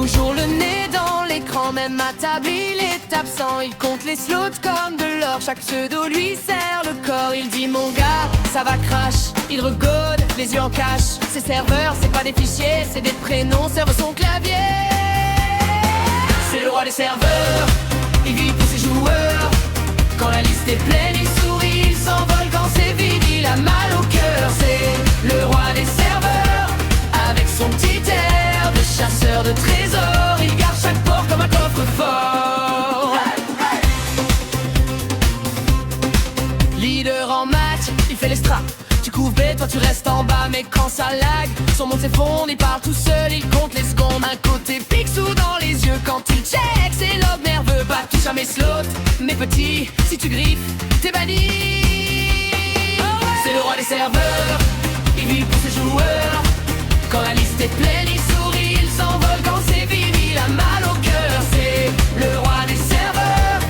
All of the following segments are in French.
toujours le nez dans l'écran, même à table il est absent. Il compte les slots comme de l'or, chaque pseudo lui serre le corps. Il dit mon gars, ça va crash, il regode, les yeux en cache. Ses serveurs, c'est pas des fichiers, c'est des prénoms, servent son clavier. C'est le roi des serveurs, il vit pour ses joueurs. Quand la liste est pleine, il sourit, il s'envole quand c'est vide, il a mal au cœur. C'est le roi des serveurs, avec son petit air de chasseur de trésors. Il garde chaque port comme un coffre-fort. Leader en match, il fait les straps. Tu couvres B, toi tu restes en bas. Mais quand ça lag, son monde s'effondre. Il parle tout seul, il compte les secondes. Un côté Picsou dans les yeux quand il check. C'est l'aube nerveux, pas touche à mes slots. Mais petit, si tu griffes, t'es banni. C'est le roi des serveurs, il vit pour ses joueurs. Quand la liste est pleine, il sourit, il s'envole quand c'est vide, il a mal au cœur. C'est le roi des serveurs,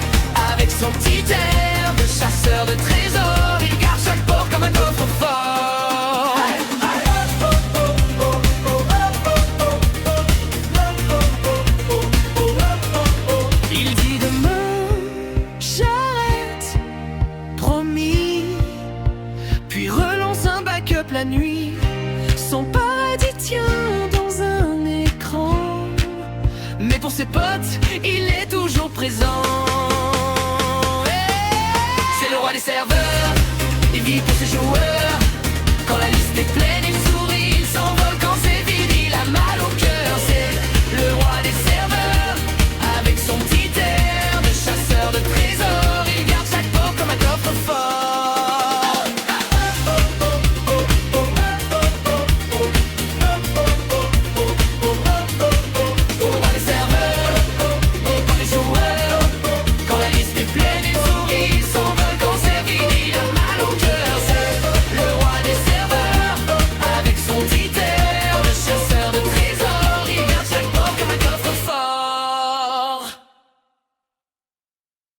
avec son petit air de chasseur de trésors. Il garde chaque port comme un coffre-fort. Il dit demain, j'arrête, promis. Puis relance un backup la nuit. Son paradis tient dans un écran. Mais pour ses potes, il est toujours présent. C'est le roi des serveurs, il vit pour ses joueurs. Quand la liste est pleine,